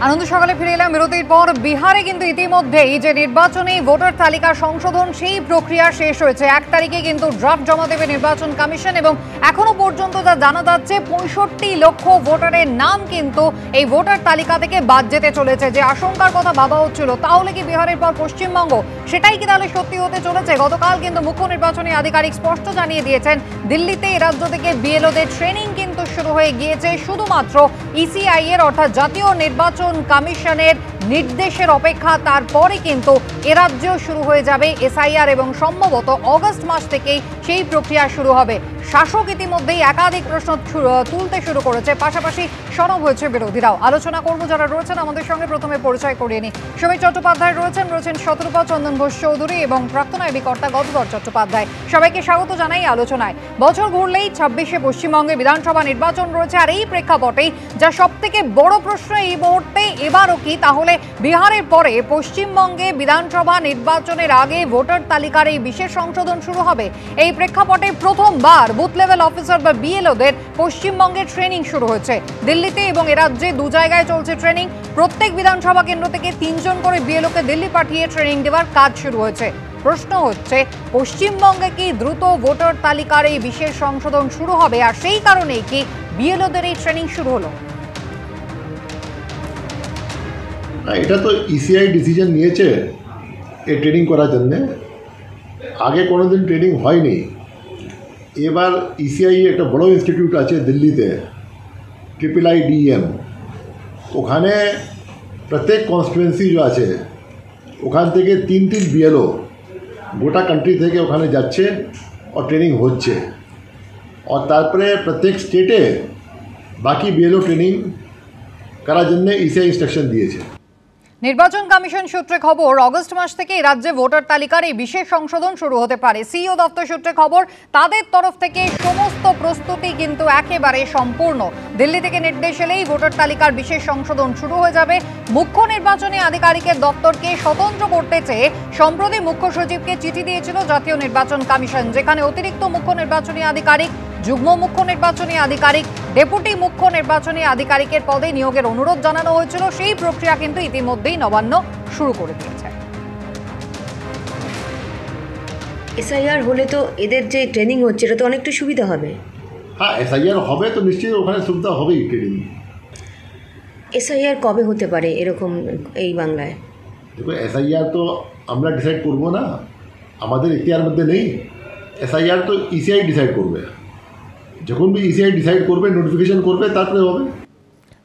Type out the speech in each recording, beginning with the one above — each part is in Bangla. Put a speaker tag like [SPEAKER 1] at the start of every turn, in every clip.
[SPEAKER 1] আনন্দ সকালে ফিরে এলাম বিরতির পর। বিহারে কিন্তু ইতিমধ্যেই যে নির্বাচনী ভোটার তালিকা সংশোধন সেই প্রক্রিয়া শেষ হয়েছে। 1 তারিখে কিন্তু ড্রাফট জমা দেবে নির্বাচন কমিশন এবং এখনো পর্যন্ত যা জানা যাচ্ছে 65 লক্ষ ভোটারের নাম কিন্তু এই ভোটার তালিকা থেকে বাদ যেতে চলেছে। যে আশঙ্কার কথা ভাবা হচ্ছিল তাহলে কি বিহারের পর পশ্চিমবঙ্গ, সেটাই কি তাহলে সত্যি হতে চলেছে? গতকাল কিন্তু মুখ্য নির্বাচনী আধিকারিক স্পষ্ট জানিয়ে দিয়েছেন দিল্লিতে এই রাজ্য থেকে বিএলওদের ট্রেনিং কিন্তু শুরু হয়ে গিয়েছে। শুধুমাত্র ইসিআই এর অর্থাৎ জাতীয় নির্বাচন কমিশনের নির্দেশের অপেক্ষা। তারপরে কিন্তু এ রাজ্যেও শুরু হয়ে যাবে এসআইআর এবং সম্ভবত অগস্ট মাস থেকেই সেই প্রক্রিয়া শুরু হবে। শাসক ইতিমধ্যেই একাধিক প্রশ্ন তুলতে শুরু করেছে, পাশাপাশি সরব হয়েছে বিরোধীরাও। আলোচনা করব যারা রয়েছেন আমাদের সঙ্গে। প্রথমে পরিচয় করিয়ে নিই। সৌমিক চট্টোপাধ্যায় রয়েছেন শতরূপা চন্দন ঘোষ চৌধুরী এবং প্রাক্তন আইবি কর্তা গদাধর চট্টোপাধ্যায়। সবাইকে স্বাগত জানাই আলোচনায়। বছর ঘুরলেই 26শে পশ্চিমবঙ্গে বিধানসভা নির্বাচন রয়েছে, আর এই প্রেক্ষাপটেই যা সব থেকে বড় প্রশ্ন এই মুহূর্তে এবারও কি তাহলে বিহারের পরে পশ্চিমবঙ্গে বিধানসভা নির্বাচনের আগে ভোটার তালিকার এই বিশেষ সংশোধন শুরু হবে। এই প্রেক্ষাপটে প্রথমবার বুথ লেভেল অফিসার বা বিএলওদের পশ্চিমবঙ্গে ট্রেনিং শুরু হয়েছে। দিল্লিতে এবং এ রাজ্যে 2 জায়গায় চলছে ট্রেনিং। প্রত্যেক বিধানসভা কেন্দ্র থেকে 3 জন করে বিএলওকে দিল্লি পাঠিয়ে ট্রেনিং দেওয়ার কাজ শুরু হয়েছে। প্রশ্ন হচ্ছে পশ্চিমবঙ্গে কি দ্রুত ভোটার তালিকার এই বিশেষ সংশোধন শুরু হবে, আর সেই কারণেই কি বিএলওদের এই ট্রেনিং শুরু হলো?
[SPEAKER 2] এটা তো ইসিআই ডিসিশন নিয়েছে এই ট্রেনিং করার জন্য। আগে কোনোদিন ট্রেনিং হয়নি। এবার ইসিআই একটা বড় ইনস্টিটিউট আছে দিল্লিতে, IIIDEM। ওখানে প্রত্যেক কনস্টিটুয়েন্সি যে আছে ওখান থেকে 3 বিএলও গোটা কান্ট্রি থেকে ওখানে যাচ্ছে আর ট্রেনিং হচ্ছে। আর তারপরে প্রত্যেক স্টেটে বাকি বিএলও ট্রেনিং করার জন্য ইসিআই ইনস্ট্রাকশন দিয়েছে।
[SPEAKER 1] নির্বাচন কমিশন সূত্রে খবর, অগস্ট মাস থেকে রাজ্যে ভোটার তালিকার এই বিশেষ সংশোধন শুরু হতে পারে। সিইও দপ্তর সূত্রে খবর, তাদের তরফ থেকে সমস্ত প্রস্তুতি কিন্তু একেবারে সম্পূর্ণ। দিল্লি থেকে নির্দেশ এলেই ভোটার তালিকার বিশেষ সংশোধন শুরু হয়ে যাবে। মুখ্য নির্বাচনী আধিকারিকের দপ্তরকে স্বতন্ত্র করতে চেয়ে সম্প্রতি মুখ্য সচিবকে চিঠি দিয়েছিল জাতীয় নির্বাচন কমিশন, যেখানে অতিরিক্ত মুখ্য নির্বাচনী আধিকারিক, যুগ্ম মুখ্য নির্বাচনী আধিকারিক, ডেপুটি মুখ্য নির্বাচনী আধিকারিকের পদে নিয়োগের অনুরোধ জানানো হয়েছিল। সেই প্রক্রিয়া কিন্তু ইতিমধ্যেই নবান্ন শুরু করে দিয়েছে।
[SPEAKER 3] এসআইআর হলে তো এদের যে ট্রেনিং হচ্ছে এটা তো অনেকটা সুবিধা হবে।
[SPEAKER 2] হ্যাঁ, এসআইআর হবে তো নিশ্চয়ই ওখানে সুবিধা হবেই ট্রেনিং।
[SPEAKER 3] এসআইআর কবে হতে পারে এরকম এই বাংলায়?
[SPEAKER 2] দেখো, এসআইআর তো আমরা ডিসাইড করব না, আমাদের ইতিহার মধ্যে নেই। এসআইআর তো ইসিআই ডিসাইড করবে। যখন ইসিআই ডিসাইড করবে, নোটিফিকেশন করবে, তারপরে হবে।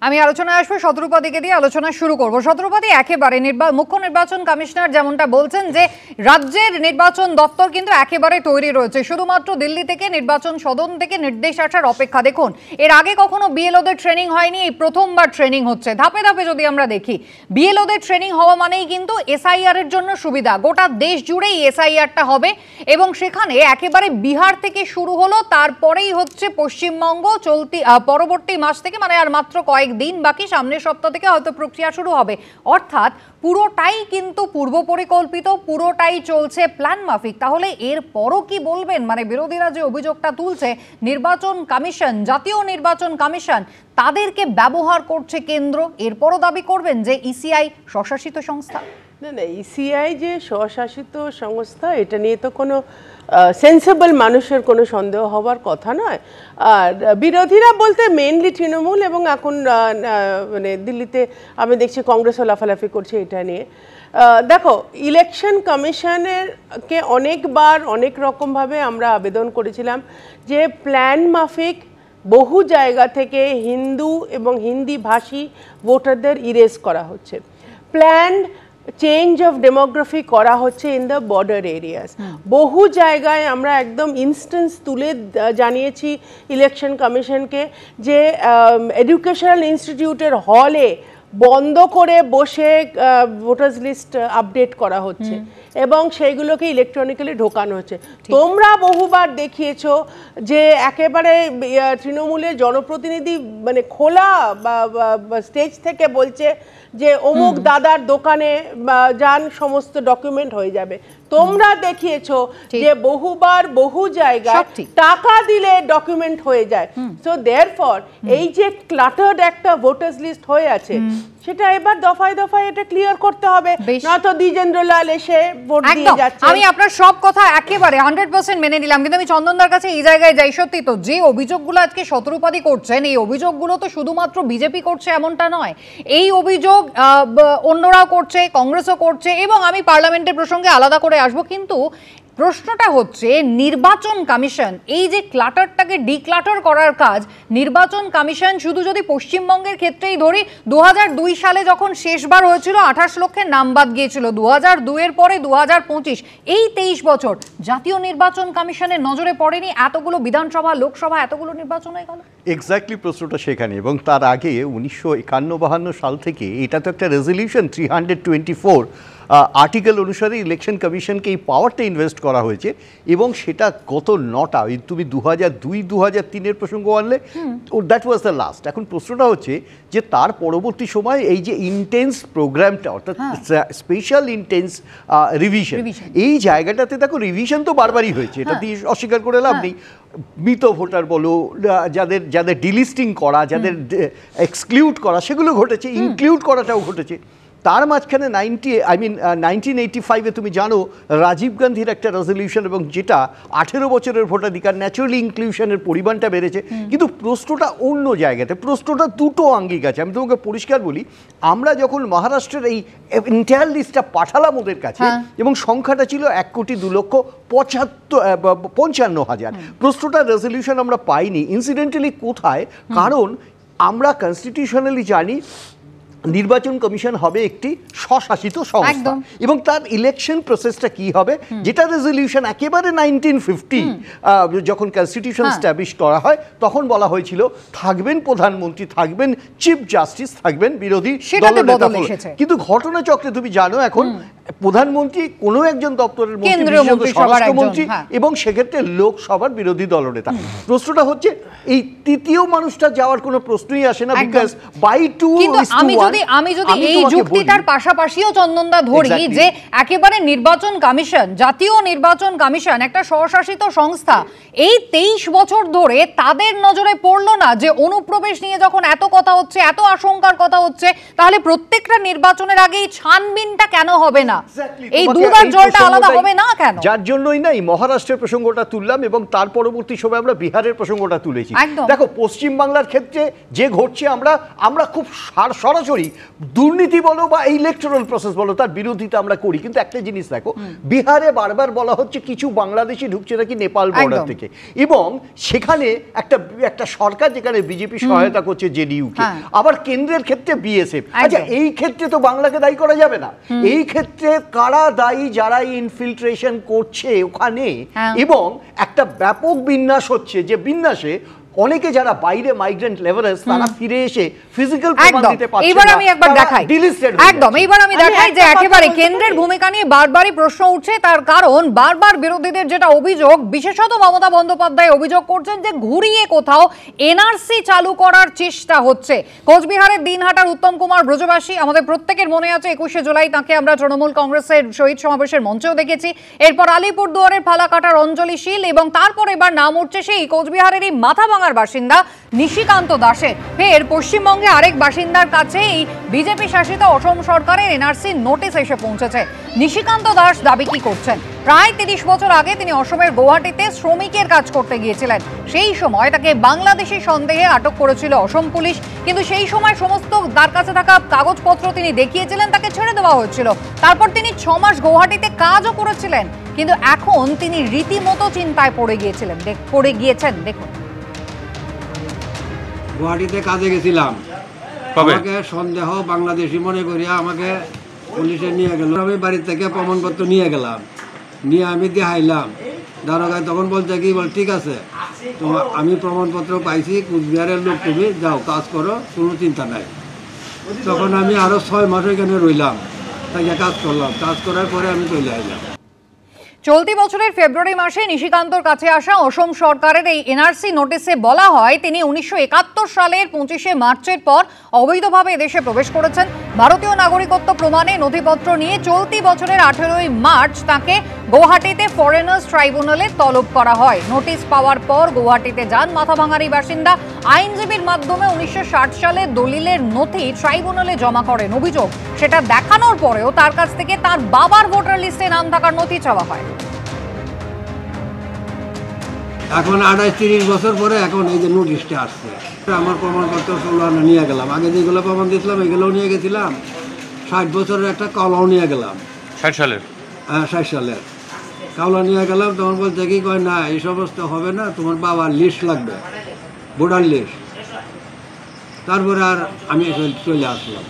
[SPEAKER 1] আমি আলোচনায় আসবো, শতরূপাদিকে দিয়ে আলোচনা শুরু করবো। শতরূপাদি, একেবারে মুখ্য নির্বাচন কমিশনার যেমনটা বলছেন যে রাজ্যের নির্বাচন দপ্তর কিন্তু একেবারে তৈরি রয়েছে, শুধুমাত্র দিল্লি থেকে নির্বাচন সদন থেকে নির্দেশ আসার অপেক্ষা। দেখুন, এর আগে কখনো বিএলওদের ট্রেনিং হয়নি, এই প্রথমবার ট্রেনিং হচ্ছে। ধাপে ধাপে যদি আমরা দেখি, বিএলওদের ট্রেনিং হওয়া মানেই কিন্তু এসআইআর এর জন্য সুবিধা। গোটা দেশ জুড়েই এসআইআরটা হবে এবং সেখানে একেবারে বিহার থেকে শুরু হলো, তারপরেই হচ্ছে পশ্চিমবঙ্গ। পরবর্তী মাস থেকে, মানে আর মাত্র কয়েক দিন বাকি, সামনের সপ্তাহ থেকে হয়তো প্রক্রিয়া শুরু হবে। অর্থাৎ পুরোটাই কিন্তু পূর্ব পরিকল্পিত, পুরোটাই চলছে প্ল্যান মাফিক। তাহলে এর পরও কি বলবেন? মানে বিরোধীরা যে অভিযোগটা তুলছে, নির্বাচন কমিশন, জাতীয় নির্বাচন কমিশন তাদেরকে ব্যবহার করছে কেন্দ্র, এরপরও দাবি করবেন যে ইসিআই স্বশাসিত সংস্থা?
[SPEAKER 4] না, ইসিআই যে স্বশাসিত সংস্থা এটা নিয়ে তো কোনো সেন্সেবল মানুষের কোনো সন্দেহ হওয়ার কথা নয়। আর বিরোধীরা বলতে মেইনলি তৃণমূল, এবং এখন মানে দিল্লিতে আমি দেখছি কংগ্রেসও লাফালাফি করছে এটা নিয়ে। দেখো, ইলেকশন কমিশনেরকে অনেকবার অনেক রকমভাবে আমরা আবেদন করেছিলাম যে প্ল্যান মাফিক বহু জায়গা থেকে হিন্দু এবং হিন্দি ভাষী ভোটারদের ইরেজ করা হচ্ছে। প্ল্যান্ড চেঞ্জ অফ ডেমোগ্রাফি করা হচ্ছে ইন দ্য বর্ডার এরিয়াস। বহু জায়গায় আমরা একদম ইনস্ট্যান্স তুলে জানিয়েছি ইলেকশন কমিশনকে যে এডুকেশনাল ইনস্টিটিউটের হলে বন্ধ করে বসে ভোটার্স লিস্ট আপডেট করা হচ্ছে এবং সেইগুলোকে ইলেকট্রনিক্যালি ঢোকানো হচ্ছে। তোমরা বহুবার দেখিয়েছো যে একেবারে তৃণমূলের জনপ্রতিনিধি মানে খোলা বা স্টেজ থেকে বলছে যে অমুক দাদার দোকানে যান, সমস্ত ডকুমেন্ট হয়ে যাবে। তোমরা দেখিয়েছো যে বহুবার বহু জায়গায় টাকা দিলে ডকুমেন্ট হয়ে যায়। সো দেয়ারফর এই যে ক্লাটার্ড একটা ভোটার্স লিস্ট হয়ে আছে, সেটা এবার দফায় দফায় এটা ক্লিয়ার করতে হবে, নয়তো দ্বিজেন্দ্রলাল এসে ভোট দিয়ে যাচ্ছে।
[SPEAKER 1] আমি আপনার সব কথা একেবারে 100% মেনে নিলাম, কিন্তু আমি চন্দনদার কাছে এই জায়গায় যাই, সত্যি তো যে অভিযোগগুলো আজকে শতরূপাদি করছেন, এই অভিযোগগুলো তো শুধুমাত্র বিজেপি করছে এমনটা নয়, এই অভিযোগ অন্যরাও করছে, কংগ্রেসও করছে, এবং আমি পার্লামেন্টের প্রসঙ্গে আলাদা করে আসবো। কিন্তু প্রশ্নটা হচ্ছে নির্বাচন কমিশন এই যে ক্লাটারটাকে ডিক্লাটার করার কাজ, নির্বাচন কমিশন শুধু যদি পশ্চিমবঙ্গের ক্ষেত্রেই ধরি, 2002 সালে যখন শেষবার হয়েছিল 28 লক্ষের নাম বাদ গিয়েছিল, 2002 এর পরে 2025, এই 23 বছর জাতীয় নির্বাচন কমিশনের নজরে পড়েনি, এতগুলো বিধানসভা লোকসভা এতগুলো নির্বাচন হয়ে গেল।
[SPEAKER 5] এক্স্যাক্টলি প্রশ্নটা সেখানে, এবং তার আগে 1951-52 সাল থেকে এটা তো একটা রেজলিউশন 324 আর্টিকেল অনুসারে ইলেকশন কমিশনকে এই পাওয়ারটা ইনভেস্ট করা হয়েছে, এবং সেটা গত 9টা, তুমি 2002-2003-এর প্রসঙ্গ আনলে, দ্যাট ওয়াজ দ্য লাস্ট। এখন প্রশ্নটা হচ্ছে যে তার পরবর্তী সময় এই যে ইন্টেন্স প্রোগ্রামটা, অর্থাৎ স্পেশাল ইন্টেন্স রিভিশন, এই জায়গাটাতে দেখো রিভিশন তো বারবারই হয়েছে, এটা দিয়ে অস্বীকার করে লাভ নেই। মৃত ভোটার বলো, যাদের ডিলিস্টিং করা, যাদের এক্সক্লুড করা, সেগুলো ঘটেছে, ইনক্লুড করাটাও ঘটেছে। তার মাঝখানে 1985-এ তুমি জানো রাজীব গান্ধীর একটা রেজলিউশন, এবং যেটা 18 বছরের ভোটাধিকার, ন্যাচুরালি ইনক্লুশনের পরিমাণটা বেড়েছে। কিন্তু প্রশ্নটা অন্য জায়গাতে, প্রশ্নটা দুটো আঙ্গিক আছে। আমি তোমাকে পরিষ্কার বলি, আমরা যখন মহারাষ্ট্রের এই এন্টায়ার লিস্টটা পাঠালাম ওদের কাছে, এবং সংখ্যাটা ছিল 1,55,000, প্রশ্নটা রেজলিউশন আমরা পাইনি। ইনসিডেন্টালি কোথায়? কারণ আমরা কনস্টিটিউশনালি জানি নির্বাচন কমিশন হবে একটি স্বশাসিত সংস্থা, এবং তার ইলেকশন প্রসেসটা কি হবে, যেটা রেজলিউশন একেবারে 1950 যখন কনস্টিটিউশন এস্টাবলিশ করা হয় তখন বলা হয়েছিল থাকবেন প্রধানমন্ত্রী, থাকবেন চিফ জাস্টিস, থাকবেন বিরোধী দলনেতা। কিন্তু ঘটনাচক্রে তুমি জানো এখন প্রধানমন্ত্রী কোনো একজন দপ্তরের মন্ত্রী, স্বরাষ্ট্রমন্ত্রী, এবং সেক্ষেত্রে লোকসভার বিরোধী দলনেতা। প্রশ্নটা হচ্ছে এই তৃতীয় মানুষটা যাওয়ার কোনো প্রশ্নই আসে না, বিকজ বাই 2:1।
[SPEAKER 1] আমি যদি এই যুক্তিটার পাশাপাশিও চন্দনদা ধরি যে একেবারে নির্বাচন কমিশন, জাতীয় নির্বাচন কমিশন একটা স্বশাসিত সংস্থা, এই 23 বছর ধরে তাদের নজরে পড়লো না যে অনুপ্রবেশ নিয়ে যখন এত কথা হচ্ছে, এত আশঙ্কার কথা হচ্ছে, তাহলে প্রত্যেকটা নির্বাচনের আগেই ছানবিনটা কেন হবে না? এই দুধ আর জলটা আলাদা হবে না কেন?
[SPEAKER 5] যার জন্যই না এই মহারাষ্ট্রের প্রসঙ্গটা তুললাম, এবং তার পরবর্তী সময় আমরা বিহারের প্রসঙ্গটা তুলেছি। দেখো পশ্চিমবাংলার ক্ষেত্রে যে ঘটছে, আমরা খুব সরাসরি দুর্নীতি বলো বা ইলেকট্রাল প্রসেস বলো তার বিরোধিতা আমরা করি, কিন্তু একটা জিনিস দেখো, বিহারে বারবার বলা হচ্ছে কিছু বাংলাদেশি ঢুকছে নাকি নেপাল বর্ডার থেকে, এবং সেখানে একটা সরকার যেখানে বিজেপি সহায়তা করছে জেডিইউকে, আবার কেন্দ্রের ক্ষেত্রে বিএসএফ। আচ্ছা, এই ক্ষেত্রে তো বাংলাকে দায়ী করা যাবে না। এই ক্ষেত্রে কারা দায়ী? যারা ইনফিল্ট্রেশন করছে ওখানে, এবং একটা ব্যাপক বিন্যাস হচ্ছে, যে বিন্যাসে অনেকে যারা বাইরে মাইগ্রেন্ট লেবারার্স তারা ফিরে এসে ফিজিক্যাল প্রমাণ দিতে পারছে না।
[SPEAKER 1] এবার আমি একবার দেখাই, একদম এইবার আমি দেখাই যে একেবারে কেন্দ্রের ভূমিকা নিয়ে বারবারই প্রশ্ন উঠছে, তার কারণ বারবার বিরোধীদের যেটা অভিযোগ, বিশেষত মমতা বন্দ্যোপাধ্যায় অভিযোগ করছেন যে ঘুরিয়ে কোথাও এনআরসি চালু করার চেষ্টা হচ্ছে। কোচবিহারের দিনহাটার উত্তম কুমার ব্রজবাসী, আমাদের প্রত্যেকের মনে আছে 21শে জুলাই তাকে আমরা তৃণমূল কংগ্রেসের শহীদ সমাবেশের মঞ্চেও দেখেছি, এরপর আলিপুরদুয়ারের ফালাকাটার অঞ্জলি শীল, এবং তারপর এবার নাম উঠছে সেই কোচবিহারেরই মাথা বাসিন্দা নিশিকান্ত দাসের। ফের পশ্চিমবঙ্গে আরেক বাসিন্দার কাছে এই বিজেপি শাসিত অসম সরকারের এনআরসি নোটিশ এসে পৌঁছেছে। নিশিকান্ত দাস দাবি কি করছেন? প্রায় 30 বছর আগে তিনি অসমের গুয়াহাটিতে শ্রমিকের কাজ করতে গিয়েছিলেন। সেই সময় তাকে বাংলাদেশি সন্দেহে আটক করেছিল অসম পুলিশ, কিন্তু সেই সময় সমস্ত তার কাছে থাকা কাগজপত্র তিনি দেখিয়েছিলেন, তাকে ছেড়ে দেওয়া হয়েছিল। তারপর তিনি 6 মাস গুয়াহাটিতে কাজও করেছিলেন, কিন্তু এখন তিনি রীতিমতো চিন্তায় পড়ে গিয়েছেন। দেখুন,
[SPEAKER 6] গুয়াহাটিতে কাজে গেছিলাম, আমাকে সন্দেহ বাংলাদেশি মনে করিয়া আমাকে পুলিশে নিয়ে গেল। আমি বাড়ি থেকে প্রমাণপত্র নিয়ে গেলাম, নিয়ে আমি দেখাইলাম দারোগায়, তখন বলছে কি বল ঠিক আছে, তো আমি প্রমাণপত্র পাইছি, কুচবিহারের লোক, তুমি যাও কাজ করো, কোনো চিন্তা নাই। তখন আমি আরও 6 মাস এখানে রইলাম, তাকে কাজ করলাম, কাজ করার পরে আমি চলে আসলাম।
[SPEAKER 1] চলতি বছরের ফেব্রুয়ারি মাসে নিশিকান্তর কাছে আসা অসম সরকারের এই এনআরসি নোটিশে বলা হয় তিনি 1971 সালের 25শে মার্চের পর অবৈধভাবে এদেশে প্রবেশ করেছেন। ভারতীয় নাগরিকত্ব প্রমাণে নথিপত্র নিয়ে চলতি বছরের 18ই মার্চ তাকে গুয়াহাটিতে ফরেনার্স ট্রাইব্যুনালে তলব করা হয়। নোটিশ পাওয়ার পর গুয়াহাটিতে যান মাথাভাঙারি বাসিন্দা। আইনজীবীর মাধ্যমে 1960 সালে দলিলের নথি ট্রাইব্যুনালে জমা করেন। অভিযোগ, সেটা দেখানোর পরেও তার কাছ থেকে তার বাবার ভোটার লিস্টে নাম থাকার নথি চাওয়া হয়।
[SPEAKER 6] এখন 28-30 বছর পরে এখন এই যে নোটিশটা আসছে, আমার প্রমাণপত্র নিয়ে গেলাম। আগে যেগুলো প্রমাণ দিয়েছিলাম এগুলোও নিয়ে গেছিলাম। 60 বছরের একটা কলাও নিয়ে গেলাম।
[SPEAKER 7] 60 সালের?
[SPEAKER 6] হ্যাঁ, 60 সালের কাওলা নিয়ে গেলাম। তখন বলতে কি কয়, না এই সমস্ত হবে না, তোমার বাবার লিস্ট লাগবে, ভোটার লিস্ট। তারপরে আর আমি চলে আসলাম।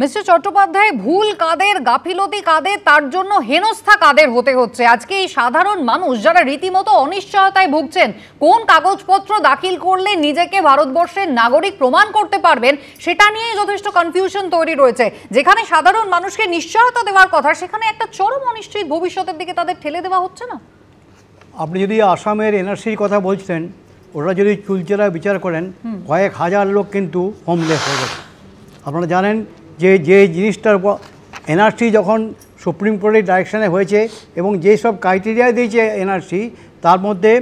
[SPEAKER 1] মিস্টার চট্টোপাধ্যায়, ভুল কাদের, গাফিলতি কাদের, তার জন্য হেনস্থা কাদের হতে হচ্ছে? আজকে এই সাধারণ মানুষ যারা রীতিমতো অনিশ্চয়তায় ভুগছেন, কোন কাগজপত্র দাখিল করলে নিজেকে ভারতবর্ষের নাগরিক প্রমাণ করতে পারবেন, সেটা নিয়ে যথেষ্ট কনফিউশন তৈরি রয়েছে। যেখানে সাধারণ মানুষকে নিশ্চয়তা দেওয়ার কথা, সেখানে একটা চরম অনিশ্চিত ভবিষ্যতের দিকে তাদের ঠেলে দেওয়া হচ্ছে না?
[SPEAKER 8] আপনি যদি আসামের এনআরসির কথা বলছেন, ওরা যদি চুলচেরা বিচার করেন, কয়েক হাজার লোক কিন্তু হোমলেস হয়ে গেছে। আপনারা জানেন যে যে জিনিসটার উপর এনআরসি যখন সুপ্রিম কোর্টের ডাইরেকশানে হয়েছে এবং যেসব ক্রাইটেরিয়া দিয়েছে এনআরসি, তার মধ্যে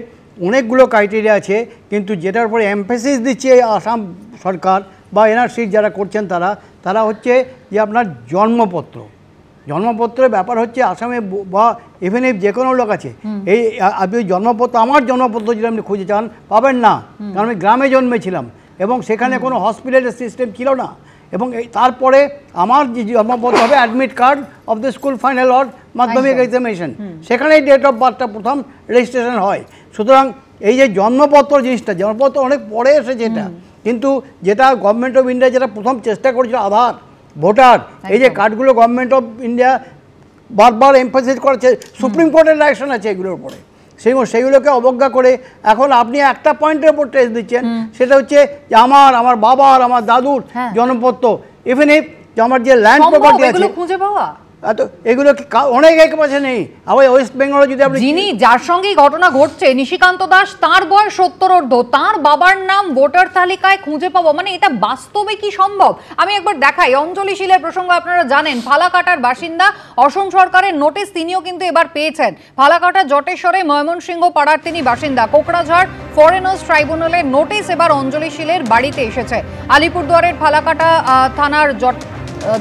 [SPEAKER 8] অনেকগুলো ক্রাইটেরিয়া আছে, কিন্তু যেটার উপরে এমফেসিস দিচ্ছে আসাম সরকার বা এনআরসি যারা করছেন তারা হচ্ছে যে আপনার জন্মপত্রের ব্যাপার হচ্ছে আসামে বা ইভেন যে কোনো লোক আছে, এই আপনি জন্মপত্র, আমার জন্মপত্র যদি আপনি খুঁজে চান পাবেন না, কারণ আমি গ্রামে জন্মেছিলাম এবং সেখানে কোনো হসপিটালের সিস্টেম ছিল না। এবং তারপরে আমার যে জন্মপত্র হবে admit card of the school final or মাধ্যমিক এক্সামিনেশন, সেখানেই ডেট অফ বার্থটা প্রথম রেজিস্ট্রেশন হয়। সুতরাং এই যে জন্মপত্র জিনিসটা, জন্মপত্র অনেক পরে এসেছে এটা, কিন্তু যেটা গভর্নমেন্ট অফ ইন্ডিয়া যেটা প্রথম চেষ্টা করেছিল, আধার, ভোটার, এই যে কার্ডগুলো গভর্নমেন্ট অফ ইন্ডিয়া বারবার এমফাসাইজ করেছে, সুপ্রিম কোর্টের ডাইরেকশন আছে এগুলোর উপরে, সেইগুলোকে অবজ্ঞা করে এখন আপনি একটা পয়েন্টের উপর টেস্ট দিচ্ছেন, সেটা হচ্ছে যে আমার বাবার, আমার দাদুর জন্মপত্র, ইভেন ইফ আমার যে ল্যান্ড প্রপার্টি আছে
[SPEAKER 1] খুঁজে পাওয়া,
[SPEAKER 8] এগুলো অনেক এক পাশে নেই। আবার ওয়েস্ট বেঙ্গলে যদি আপনি,
[SPEAKER 1] যিনি যার সঙ্গে ঘটনা ঘটছে নিশিকান্ত দাস, তার বয়স 70 তার বাবার নাম ভোটার তালিকায় খুঁজে পাবো, মানে এটা বাস্তবে কি সম্ভব? আমি একবার দেখাই। অঞ্জলি শীলের প্রসঙ্গ আপনারা জানেন, ফালাকাটার বাসিন্দা, অসম সরকারের নোটিশ তিনিও কিন্তু এবার পেয়েছেন। ফালাকাটা জটেশ্বরে ময়মনসিংহ পাড়ার তিনি বাসিন্দা। কোকড়াঝাড় ফরেনার্স ট্রাইব্যুনালের নোটিশ এবার অঞ্জলি শীলের বাড়িতে এসেছে। আলিপুরদুয়ারের ফালাকাটা থানার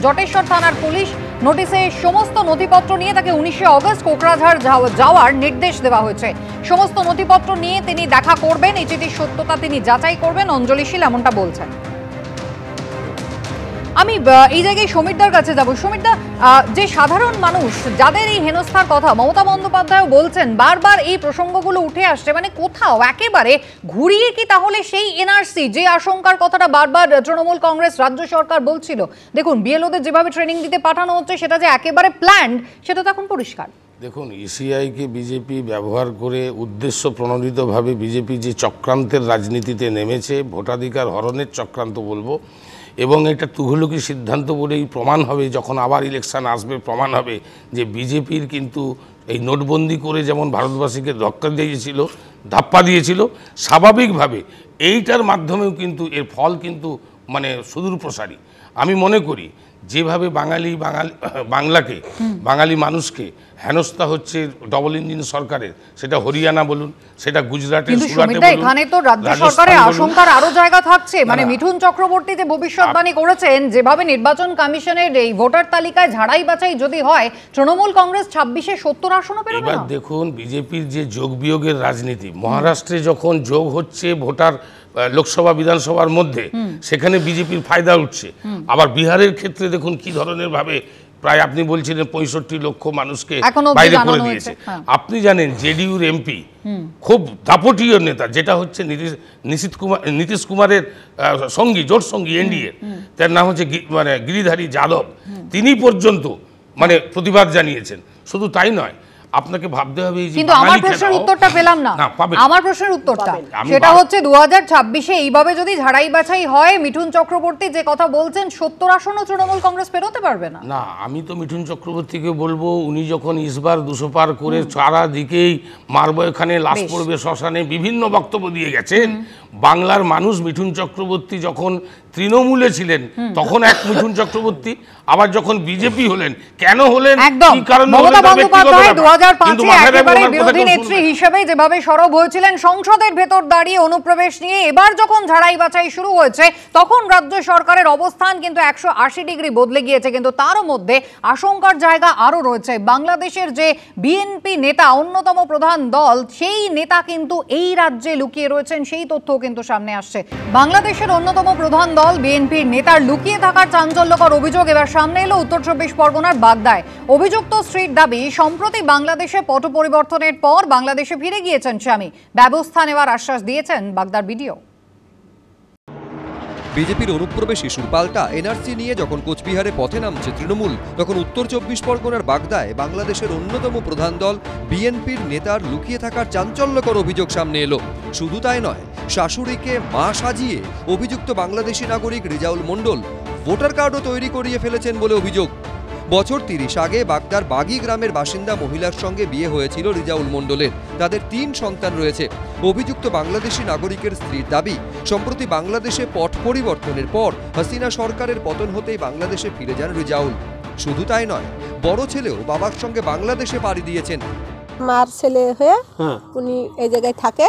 [SPEAKER 1] জটেশ্বর থানার পুলিশ নোটিশে সমস্ত নথিপত্র নিয়ে তাকে 19শে অগস্ট কোকড়াঝাড় যাওয়ার নির্দেশ দেওয়া হয়েছে। সমস্ত নথিপত্র নিয়ে তিনি দেখা করবেন, এই চিঠির সত্যতা তিনি যাচাই করবেন। অঞ্জলি শীল এমনটা বলছেন। আমি এই জায়গায় সমীরদার কাছে যাব। সমীরদা, যে সাধারণ মানুষ যাদের এই হেনস্থার কথা মমতা বন্দ্যোপাধ্যায় বলছেন, বারবার এই প্রসঙ্গগুলো উঠে আসছে, মানে কোথাও একেবারে ঘুরিয়ে কি তাহলে সেই এনআরসি, যে আশঙ্কার কথাটা বারবার তৃণমূল কংগ্রেস রাজ্য সরকার বলছিল, দেখুন বিএলওদের যেভাবে ট্রেনিং দিতে পাঠানো হচ্ছে সেটা যে একেবারে প্ল্যান্ড, সেটা তো এখন পরিষ্কার।
[SPEAKER 7] দেখুন, ইসিআইকে বিজেপি ব্যবহার করে উদ্দেশ্য প্রণোদিতভাবে বিজেপি যে চক্রান্তের রাজনীতিতে নেমেছে, ভোটাধিকার হরণের চক্রান্ত বলবো, এবং এটা তুঘলকি সিদ্ধান্ত বলেই প্রমাণ হবে, যখন আবার ইলেকশন আসবে প্রমাণ হবে যে বিজেপির কিন্তু এই নোটবন্দি করে যেমন ভারতবাসীকে ধাক্কা দিয়েছিল, ধাপ্পা দিয়েছিল, স্বাভাবিকভাবে এইটার মাধ্যমেও কিন্তু এর ফল কিন্তু মানে সুদূর প্রসারী। আমি মনে করি যেভাবে বাংলাকে, বাঙালি মানুষকে হেনস্থা হচ্ছে ডবল ইঞ্জিন সরকারের, সেটা হরিয়ানা বলুন, সেটা গুজরাটের সুরাটে বলুন,
[SPEAKER 1] এখানে তো রাজ্য সরকারের আশঙ্কার আরো জায়গা থাকছে। মানে মিঠুন চক্রবর্তী যে ভবিষ্যৎবাণী করেছেন, যেভাবে নির্বাচন কমিশনের এই ভোটার তালিকায় ঝাড়াই বাছাই যদি হয়, তৃণমূল কংগ্রেস 26-এ 70 আসনও পেল না।
[SPEAKER 7] এবার দেখুন বিজেপির যে যোগ বিয়োগের রাজনীতি, মহারাষ্ট্রে যখন যোগ হচ্ছে ভোটার লোকসভা বিধানসভার মধ্যে, সেখানে বিজেপির ফায়দা উঠছে। আবার বিহারের ক্ষেত্রে দেখুন কি ধরনের ভাবে প্রায় আপনি বলছিলেন 65 লক্ষ মানুষকে বাইরে করে দিয়েছে। আপনি জানেন জেডিইউর এমপি খুব দাপটীয় নেতা, যেটা হচ্ছে নীতিশ কুমারের সঙ্গী, জোট সঙ্গী এনডিএ, তার নাম হচ্ছে মানে গিরিধারী যাদব, তিনি পর্যন্ত মানে প্রতিবাদ জানিয়েছেন। শুধু তাই নয়, আপনাকে ভাবতে হবে এই যে
[SPEAKER 1] কিন্তু আমার প্রশ্নের উত্তরটা পেলাম না। আমার প্রশ্নের উত্তরটা সেটা হচ্ছে 2026-এ এইভাবে যদি ঝাড়াই বাছাই হয়, মিঠুন চক্রবর্তী যে কথা বলছেন 70 আসনও তৃণমূল কংগ্রেস পেরোতে পারবে না।
[SPEAKER 7] না, আমি তো মিঠুন চক্রবর্তীকে বলবো, উনি যখন ইসবার 200 পার করে চারাদিকেই মারবো এখানে লাশ পড়বে শ্মশানে বিভিন্ন বক্তব্য দিয়ে গেছেন, বাংলার মানুষ মিঠুন চক্রবর্তী যখন তৃণমূলে ছিলেন তখন এক মিঠুন চক্রবর্তী, আবার যখন বিজেপি হলেন কেন হলেন, কি কারণে হলেন,
[SPEAKER 1] মমতা বন্দ্যোপাধ্যায় 2005-এ একেবারে বিরোধী নেত্রী হিসেবে যেভাবে সরব হয়েছিলেন সংসদের ভেতর দাঁড়িয়ে অনুপ্রবেশ নিয়ে, এবার যখন ঝাড়াই বাছাই শুরু হয়েছে তখন রাজ্য সরকারের অবস্থান কিন্তু 180 ডিগ্রি বদলে গিয়েছে। কিন্তু তারও মধ্যে আশঙ্কার জায়গা আরও রয়েছে। বাংলাদেশের যে বিএনপি নেতা, অন্যতম প্রধান দল, সেই নেতা কিন্তু এই রাজ্যে লুকিয়ে রয়েছেন, সেই তথ্য কিন্তু সামনে আসছে। বাংলাদেশের অন্যতম প্রধান দল বিএনপির নেতার লুকিয়ে থাকার চাঞ্চল্যকর অভিযোগ এবার সামনে এলো উত্তর 24 পরগনার বাগদায়। অভিযুক্ত স্ত্রীর দাবি, সম্প্রতি বাংলাদেশে পট পরিবর্তনের পর বাংলাদেশে ফিরে গিয়েছেন স্বামী। ব্যবস্থা নেওয়ার আশ্বাস দিয়েছেন বাগদার বিডিও।
[SPEAKER 9] বিজেপির অনুপ্রবেশ ইস্যুর পাল্টা এনআরসি নিয়ে যখন কোচবিহারে পথে নামছে তৃণমূল, তখন উত্তর 24 পরগনার বাগদায় বাংলাদেশের অন্যতম প্রধান দল বিএনপির নেতার লুকিয়ে থাকার চাঞ্চল্যকর অভিযোগ সামনে এলো। শুধু তাই নয়, শাশুড়িকে মা সাজিয়ে অভিযুক্ত বাংলাদেশি নাগরিক রেজাউল মণ্ডল ভোটার কার্ডও তৈরি করিয়ে ফেলেছেন বলে অভিযোগ। বছর 30 আগে বাগদার বাগি গ্রামের বাসিন্দা মহিলার সঙ্গে বিয়ে হয়েছিল রেজাউল মণ্ডলের। তাদের 3 সন্তান রয়েছে। অভিযুক্ত বাংলাদেশি নাগরিকের স্ত্রীর দাবি, সম্প্রতি বাংলাদেশে পট পরিবর্তনের পর হাসিনা সরকারের পতন হতেই বাংলাদেশে ফিরে যান রেজাউল। শুধু তাই নয়, বড় ছেলেও বাবার সঙ্গে বাংলাদেশে পাড়ি দিয়েছেন।
[SPEAKER 10] মার ছেলে হয়ে উনি এই জায়গায় থাকে,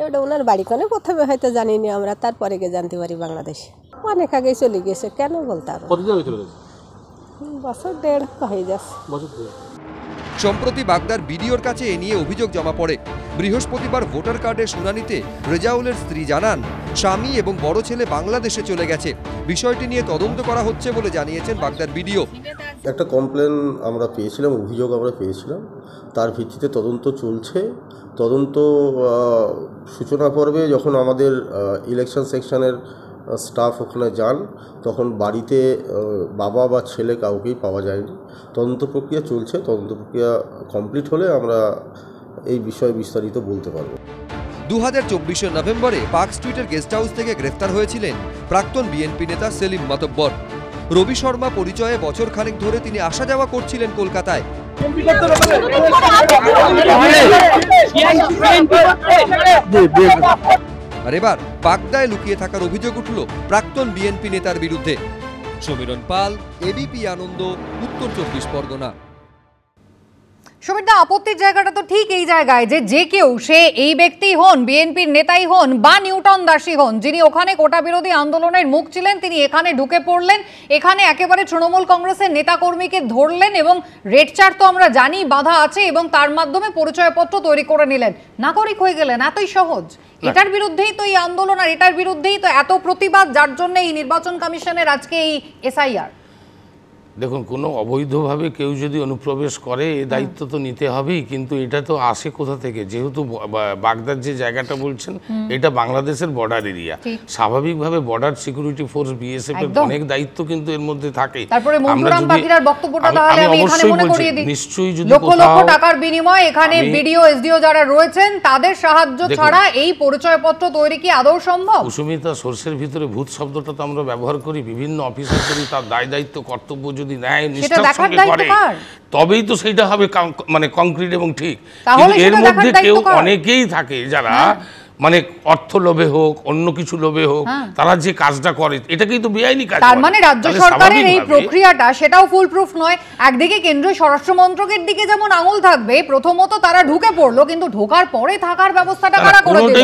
[SPEAKER 10] এটা ওনার বাড়ি কোনে প্রথমে হয়তো জানিনি আমরা, তারপরে গিয়ে জানতে পারি বাংলাদেশে অনেক আগেই চলে গেছে। কেন বলতে পারবো, বছর 1.5 হয়ে যাচ্ছে।
[SPEAKER 9] সম্প্রতি বাগদার বিডিওর কাছে এ নিয়ে অভিযোগ জমা পড়ে। বৃহস্পতিবার ভোটার কার্ডের শুনানিতে রেজাউলের স্ত্রী জানান, স্বামী এবং বড় ছেলে বাংলাদেশে চলে গেছে। বিষয়টি নিয়ে তদন্ত করা হচ্ছে বলে জানিয়েছেন বাগদার বিডিও।
[SPEAKER 11] একটা কমপ্লেন আমরা পেয়েছিলাম, অভিযোগ আমরা পেয়েছিলাম, তার ভিত্তিতে তদন্ত চলছে। তদন্ত সূচনা পর্বে যখন আমাদের ইলেকশন সেকশনের স্টাফ ওখানে যান, তখন বাড়িতে বাবা বা ছেলে কাউকেই পাওয়া যায়নি। তদন্ত প্রক্রিয়া চলছে, তদন্ত প্রক্রিয়া কমপ্লিট হলে আমরা এই বিষয়ে বিস্তারিত বলতে পারব।
[SPEAKER 9] 2024 নভেম্বরে পার্ক স্ট্রিটের গেস্ট হাউস থেকে গ্রেফতার হয়েছিলেন প্রাক্তন বিএনপি নেতা সেলিম মাতব্বর। রবি শর্মা পরিচয়ে বছর খানেক ধরে তিনি আসা যাওয়া করছিলেন কলকাতায়। আর এবার বাগদায় লুকিয়ে থাকার অভিযোগ উঠল প্রাক্তন বিএনপি নেতার বিরুদ্ধে। সমীরণ পাল, এবিপি আনন্দ, উত্তর 24 পরগনা।
[SPEAKER 1] সুমিতা, আপত্তির জায়গাটা তো ঠিক এই জায়গায় যে কেউ, সে এই ব্যক্তি হন, বিএনপির নেতাই হন বা নিউটন দাসী হন, যিনি ওখানে কোটা বিরোধী আন্দোলনের মুখ ছিলেন, তিনি এখানে ঢুকে পড়লেন, এখানে একেবারে তৃণমূল কংগ্রেসের নেতাকর্মীকে ধরলেন এবং রেড চার্ট তো আমরা জানি বাধা আছে, এবং তার মাধ্যমে পরিচয়পত্র তৈরি করে নিলেন, নাগরিক হয়ে গেলেন। এতই সহজ। এটার বিরুদ্ধেই তো এই আন্দোলন, আর এটার বিরুদ্ধেই তো এত প্রতিবাদ, যার জন্য এই নির্বাচন কমিশনের আজকে এই এসআইআর।
[SPEAKER 7] দেখুন, কোনো অবৈধভাবে কেউ যদি অনুপ্রবেশ করে এ দায়িত্ব তো নিতে হবেই, কিন্তু এটা তো আসে কোথা থেকে? যেহেতু বাগদার যে জায়গাটা বলছেন এটা বাংলাদেশের বর্ডার এরিয়া, স্বাভাবিকভাবে বর্ডার সিকিউরিটি ফোর্স বিএসএফ এর অনেক দায়িত্ব কিন্তু এর মধ্যে থাকে।
[SPEAKER 1] তারপরে মনসুরাম পাখিরার বক্তব্যটা তাহলে আমি এখানে মনে করিয়ে দিই, নিশ্চয়ই যদি লক্ষ লক্ষ টাকার বিনিময়ে এখানে বিডিও এসডিও যারা রয়েছেন তাদের সাহায্য ছাড়া এই পরিচয়পত্র তৈরি কি আদৌ সম্ভব?
[SPEAKER 7] কুসুমিতা, সর্ষের ভিতরে ভূত শব্দটা তো আমরা ব্যবহার করি, বিভিন্ন অফিসার যদি তার দায় দায়িত্ব কর্তব্য যদি নেয় নিষ্ঠার সঙ্গে করে, তবেই তো সেটা হবে মানে কংক্রিট এবং ঠিক। এর মধ্যে কেউ অনেকেই থাকে যারা মানে অর্থ লোভে হোক, অন্য কিছু লোভে হোক, তারা যে কাজটা করে এটাকেই তো বেআইনি কাজ।
[SPEAKER 1] তার মানে রাজ্য সরকারের এই প্রক্রিয়াটা সেটাও ফুল প্রুফ নয়। একদিকে কেন্দ্রীয় স্বরাষ্ট্র মন্ত্রকের দিকে যেমন আঙুল থাকবে, প্রথমত তারা ঢুকে পড়লো, কিন্তু ঢোকার পরে থাকার ব্যবস্থাটা কারা করে দিল?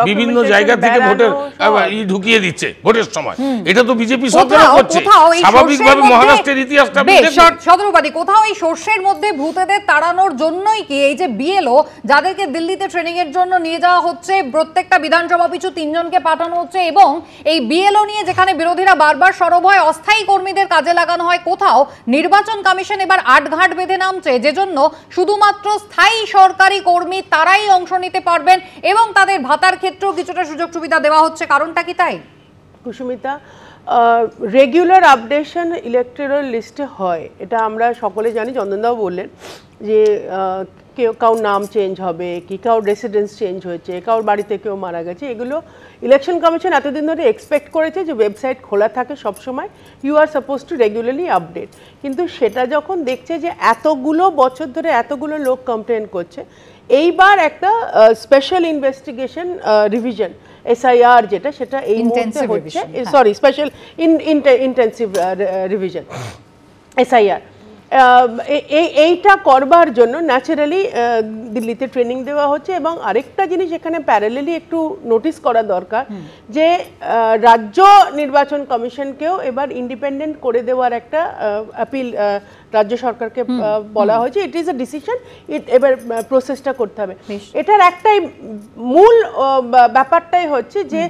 [SPEAKER 7] বিভিন্ন জায়গা থেকে ভোটের ঢুকিয়ে দিচ্ছে ভোটের সময়, এটা তো বিজেপি সরকার করছে স্বাভাবিকভাবে। মহারাষ্ট্রের ইতিহাসটা
[SPEAKER 1] সদরবাদী কোথাও এই সর্ষের মধ্যে ভূতেদের তাড়ানোর জন্যই কি এই যে বিএলও যাদেরকে দিল্লিতে ট্রেনিং এর জন্য নিয়ে যাওয়া হচ্ছে, প্রত্যেকটা বিধানসভা পিছু 3 জনকে পাঠানো হচ্ছে, এবং এই বিএলও নিয়ে যেখানে বিরোধীরা বারবার সরব হয়, অস্থায়ী কর্মীদের কাজে লাগানো হয়, কোথাও নির্বাচন কমিশন এবার আটঘাট বেঁধে নামছে, যে জন্য শুধুমাত্র স্থায়ী সরকারি কর্মী তারাই অংশ নিতে পারবেন এবং তাদের ভাতার ক্ষেত্রেও কিছুটা সুযোগ সুবিধা দেওয়া হচ্ছে। কারণটা কি তাই?
[SPEAKER 4] কুসুমিতা, রেগুলার আপডেশন ইলেকট্রাল লিস্টে হয়, এটা আমরা সকলে জানি। চন্দনদাও বললেন যে কেউ কারোর নাম চেঞ্জ হবে, কি কারোর রেসিডেন্স চেঞ্জ হয়েছে, কারোর বাড়িতে কেউ মারা গেছে, এগুলো ইলেকশন কমিশন এতদিন ধরে এক্সপেক্ট করেছে যে ওয়েবসাইট খোলা থাকে সবসময়, you are supposed to regularly update. কিন্তু সেটা যখন দেখছে যে এতগুলো বছর ধরে এতগুলো লোক কমপ্লেন করছে, এইবার একটা স্পেশাল ইনভেস্টিগেশন রিভিশন SIR যেটা, সেটা এই মুহূর্তে হচ্ছে, sorry special intensive revision SIR। এইটা করবার জন্য ন্যাচারালি দিল্লিতে ট্রেনিং দেওয়া হচ্ছে। এবং আরেকটা জিনিস এখানে প্যারালেলি একটু নোটিস করা দরকার যে রাজ্য নির্বাচন কমিশনকেও এবার ইন্ডিপেন্ডেন্ট করে দেওয়ার একটা আপিল রাজ্য সরকারকে বলা হয়েছে। ইট ইজ এ ডিসিশন, এবার প্রসেসটা করতে হবে। এটার একটাই মূল ব্যাপারটাই হচ্ছে যে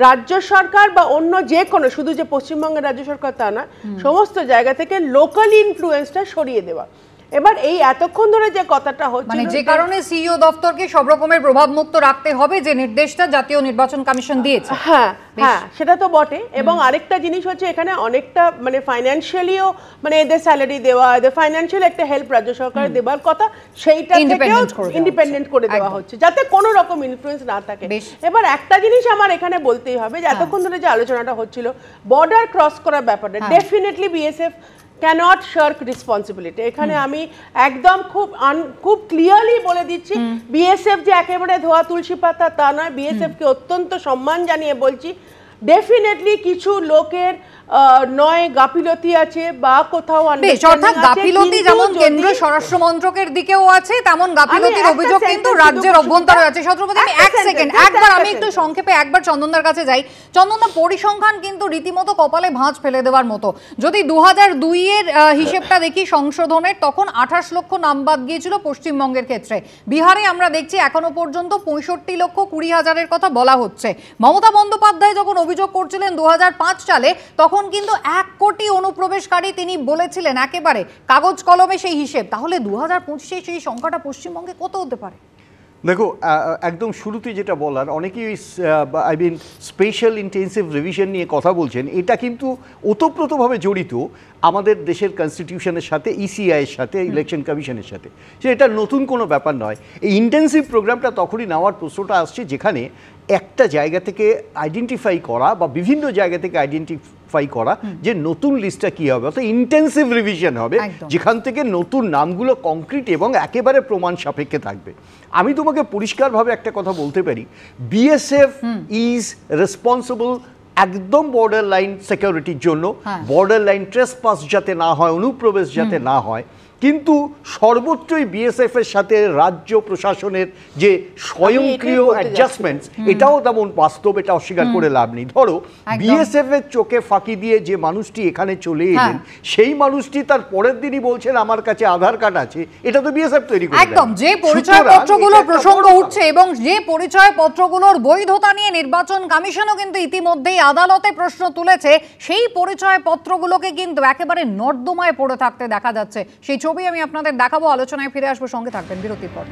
[SPEAKER 4] রাজ্য সরকার বা অন্য যে কোনো, শুধু যে পশ্চিমবঙ্গের রাজ্য সরকার তা না, সমস্ত জায়গা থেকে লোকাল ইনফ্লুয়েন্সটা সরিয়ে দেওয়া। এবার এই এতক্ষণ ধরে যে কথাটা হচ্ছে,
[SPEAKER 1] মানে যে কারণে সিইও দপ্তরকে সব রকমের প্রভাব মুক্ত রাখতে হবে, যে নির্দেশটা জাতীয় নির্বাচন কমিশন দিয়েছে।
[SPEAKER 4] হ্যাঁ হ্যাঁ, সেটা তো বটে। এবং আরেকটা জিনিস হচ্ছে এখানে অনেকটা মানে ফাইন্যান্সিয়ালিও, মানে এদের স্যালারি দেওয়া, এদের ফাইন্যান্সিয়াল একটা হেল্প রাজ্য সরকার দেবার কথা, সেইটা থেকেও ইন্ডিপেন্ডেন্ট করে দেওয়া হচ্ছে যাতে কোনো রকম ইনফ্লুয়েন্স না থাকে। এবার একটা জিনিস আমার এখানে বলতেই হবে যে এতক্ষণ ধরে যে আলোচনাটা হচ্ছিল বর্ডার ক্রস করার ব্যাপারটা, definitely BSF cannot share responsibility. এখানে আমি একদম খুব ক্লিয়ারলি বলে দিচ্ছি, বিএসএফ যে একেবারে ধোয়া তুলসী পাতা তা নয়। বিএসএফকে অত্যন্ত সম্মান জানিয়ে বলছি, ডেফিনেটলি কিছু লোকের নয় গাফিলতি আছে বা কোথাও
[SPEAKER 1] গাফিলতি যেমন কেন্দ্র স্বরাষ্ট্র মন্ত্রকের দিকেও আছে, তেমন গাফিলতির অভিযোগ কিন্তু রাজ্যের অভ্যন্তরে আছে। ছত্রপতি, আমি এক সেকেন্ড আমি একটু সংক্ষেপে একবার চন্দনদার কাছে যাই। চন্দনদা, পরিসংখ্যান কিন্তু রীতিমতো কপালে ভাঁজ ফেলে দেওয়ার মতো। যদি 2002-এর হিসেবটা দেখি সংশোধনের, তখন 28 লক্ষ নাম বাদ গিয়েছিল পশ্চিমবঙ্গের ক্ষেত্রে। বিহারে আমরা দেখছি এখনো পর্যন্ত 65,20,000-এর কথা বলা হচ্ছে। মমতা বন্দ্যোপাধ্যায় যখন অভিযোগ করছিলেন 2005 সালে, তখন কিন্তু 1 কোটি অনুপ্রবেশকারী তিনি বলেছিলেন, একেবারে কাগজ কলমে সেই হিসেব। তাহলে 2025-এ সেই সংখ্যাটা পশ্চিমবঙ্গে কত হতে পারে?
[SPEAKER 5] দেখো, একদম শুরুতে যেটা বলার, অনেকেই স্পেশাল ইন্টেন্সিভ রিভিশন নিয়ে কথা বলছেন, এটা কিন্তু ওতপ্রোতভাবে জড়িত আমাদের দেশের কনস্টিটিউশনের সাথে, ইসিআইয়ের সাথে, ইলেকশন কমিশনের সাথে। সে এটা নতুন কোনো ব্যাপার নয়। এই ইন্টেন্সিভ প্রোগ্রামটা তখনই নেওয়ার প্রশ্নটা আসছে যেখানে একটা জায়গা থেকে আইডেন্টিফাই করা বা বিভিন্ন জায়গা থেকে আইডেন্টিফাই করা যে নতুন লিস্টটা কী হবে, অর্থাৎ ইন্টেন্সিভ রিভিশন হবে, যেখান থেকে নতুন নামগুলো কংক্রিট এবং একেবারে প্রমাণ সাপেক্ষে থাকবে। আমি তোমাকে পরিষ্কারভাবে একটা কথা বলতে পারি, বিএসএফ ইজ রেসপন্সিবল একদম বর্ডার লাইন সিকিউরিটির জন্য, বর্ডার লাইন ট্রেসপাস যাতে না হয়, অনুপ্রবেশ যাতে না হয়। কিন্তু সর্বত্রই বিএসএফ এর সাথে রাজ্য প্রশাসনের যে স্বয়ংক্রিয় অ্যাডজাস্টমেন্টস, এটাও তেমন বাস্তব, এটা অস্বীকার করে লাভ নেই। ধরো বিএসএফ এর চোখে ফাঁকি দিয়ে যে মানুষটি এখানে চলে এলেন, সেই মানুষটি তার পরের দিনই বলছেন আমার কাছে আধার কার্ড আছে, এটা তো বিএসএফ তৈরি করে।
[SPEAKER 1] একদম, যে পরিচয়পত্রগুলোর প্রসঙ্গ উঠছে এবং যে পরিচয়পত্রগুলোর বৈধতা নিয়ে নির্বাচন কমিশনও কিন্তু ইতিমধ্যেই আদালতে প্রশ্ন তুলেছে, সেই পরিচয়পত্রগুলোকে কিন্তু একেবারে নর্দমায় পড়ে থাকতে দেখা যাচ্ছে। সেই ছবি আমি আপনাদের দেখাবো, আলোচনায় ফিরে আসবো, সঙ্গে থাকবেন, বিরতির পর।